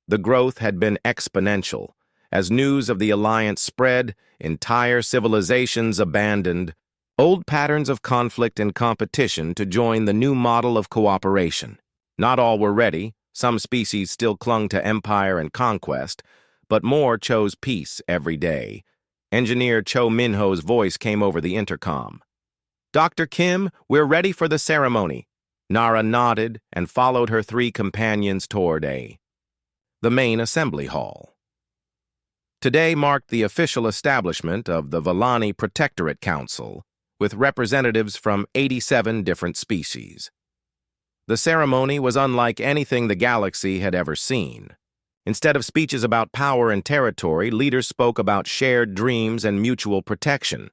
The growth had been exponential. As news of the alliance spread, entire civilizations abandoned old patterns of conflict and competition to join the new model of cooperation. Not all were ready. Some species still clung to empire and conquest, but more chose peace every day. Engineer Cho Minho's voice came over the intercom. "Dr. Kim, we're ready for the ceremony." Nara nodded and followed her three companions toward the main assembly hall. Today marked the official establishment of the Villani Protectorate Council, with representatives from 87 different species. The ceremony was unlike anything the galaxy had ever seen. Instead of speeches about power and territory, leaders spoke about shared dreams and mutual protection.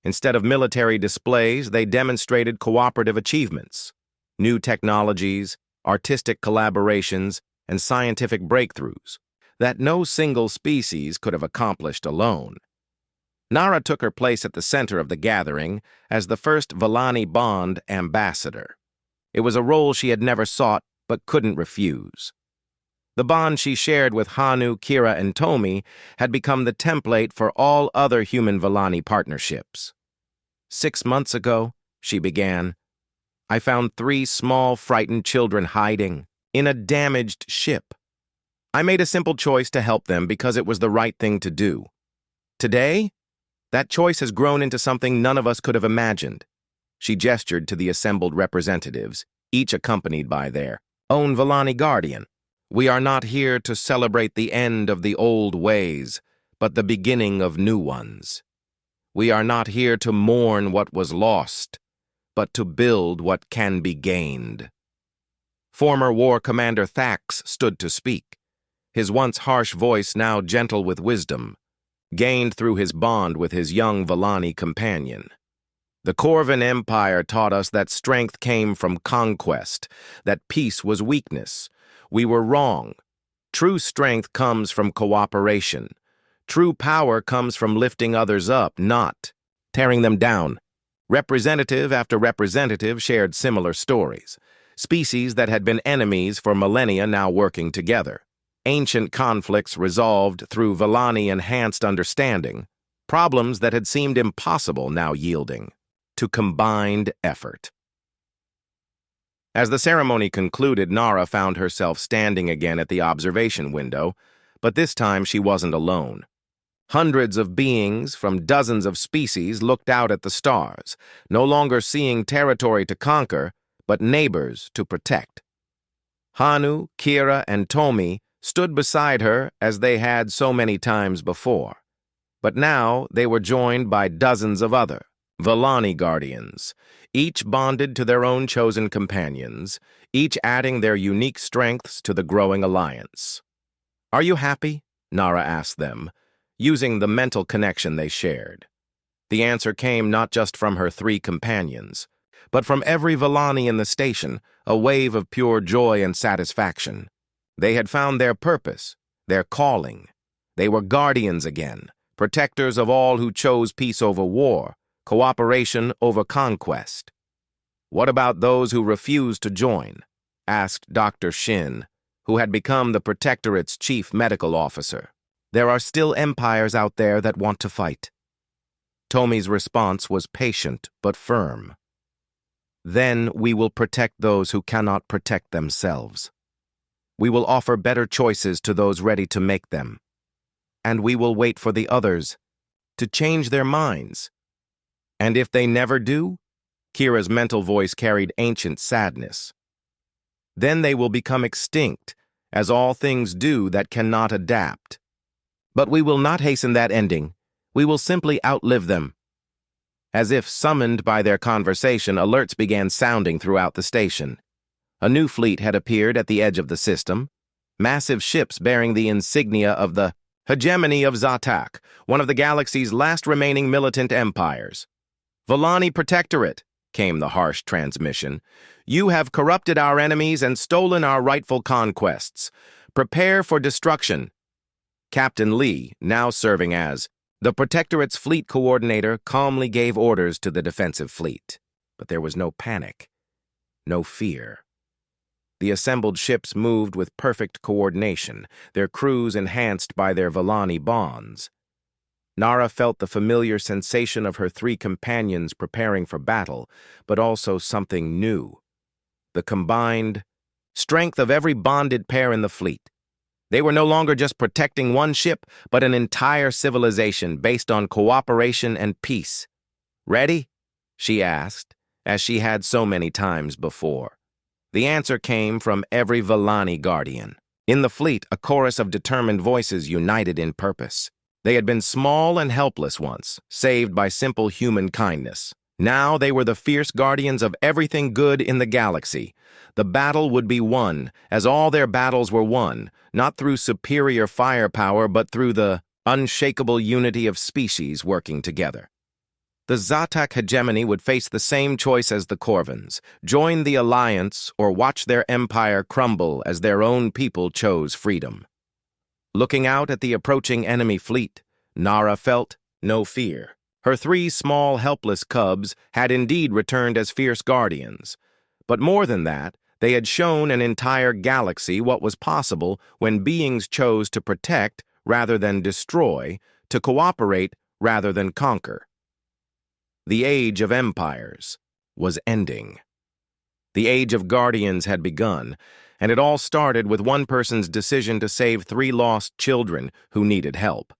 Instead of military displays, they demonstrated cooperative achievements, new technologies, artistic collaborations, and scientific breakthroughs that no single species could have accomplished alone. Nara took her place at the center of the gathering as the first Villani Bond ambassador. It was a role she had never sought but couldn't refuse. The bond she shared with Hanu, Kira, and Tomi had become the template for all other human Villani partnerships. 6 months ago, she began, I found 3 small, frightened children hiding in a damaged ship. I made a simple choice to help them because it was the right thing to do. Today, that choice has grown into something none of us could have imagined. She gestured to the assembled representatives, each accompanied by their own Villani guardian. We are not here to celebrate the end of the old ways, but the beginning of new ones. We are not here to mourn what was lost, but to build what can be gained. Former War Commander Thax stood to speak, his once harsh voice now gentle with wisdom, gained through his bond with his young Villani companion. The Corvan Empire taught us that strength came from conquest, that peace was weakness. We were wrong. True strength comes from cooperation. True power comes from lifting others up, not tearing them down. Representative after representative shared similar stories. Species that had been enemies for millennia now working together. Ancient conflicts resolved through Villani-enhanced understanding. Problems that had seemed impossible now yielding to combined effort. As the ceremony concluded, Nara found herself standing again at the observation window, but this time she wasn't alone. Hundreds of beings from dozens of species looked out at the stars, no longer seeing territory to conquer, but neighbors to protect. Hanu, Kira, and Tomi stood beside her as they had so many times before. But now they were joined by dozens of other Villani guardians, each bonded to their own chosen companions, each adding their unique strengths to the growing alliance. Are you happy? Nara asked them, using the mental connection they shared. The answer came not just from her 3 companions, but from every Villani in the station, a wave of pure joy and satisfaction. They had found their purpose, their calling. They were guardians again, protectors of all who chose peace over war, cooperation over conquest. "What about those who refused to join?" asked Dr. Shin, who had become the Protectorate's chief medical officer. "There are still empires out there that want to fight." Tomi's response was patient but firm. "Then we will protect those who cannot protect themselves. We will offer better choices to those ready to make them. And we will wait for the others to change their minds. And if they never do," Kira's mental voice carried ancient sadness, "then they will become extinct, as all things do that cannot adapt. But we will not hasten that ending. We will simply outlive them." As if summoned by their conversation, alerts began sounding throughout the station. A new fleet had appeared at the edge of the system, massive ships bearing the insignia of the hegemony of Zatak, one of the galaxy's last remaining militant empires. "Volani Protectorate," came the harsh transmission. "You have corrupted our enemies and stolen our rightful conquests. Prepare for destruction." Captain Lee, now serving as the Protectorate's fleet coordinator, calmly gave orders to the defensive fleet. But there was no panic, no fear. The assembled ships moved with perfect coordination, their crews enhanced by their Volani bonds. Nara felt the familiar sensation of her three companions preparing for battle, but also something new: the combined strength of every bonded pair in the fleet. They were no longer just protecting one ship, but an entire civilization based on cooperation and peace. "Ready?" she asked, as she had so many times before. The answer came from every Volani guardian. In the fleet, a chorus of determined voices united in purpose. They had been small and helpless once, saved by simple human kindness. Now they were the fierce guardians of everything good in the galaxy. The battle would be won, as all their battles were won, not through superior firepower, but through the unshakable unity of species working together. The Zatak hegemony would face the same choice as the Corvins: join the alliance or watch their empire crumble as their own people chose freedom. Looking out at the approaching enemy fleet, Nara felt no fear. Her three small, helpless cubs had indeed returned as fierce guardians. But more than that, they had shown an entire galaxy what was possible when beings chose to protect rather than destroy, to cooperate rather than conquer. The age of empires was ending. The age of guardians had begun, and it all started with one person's decision to save three lost children who needed help.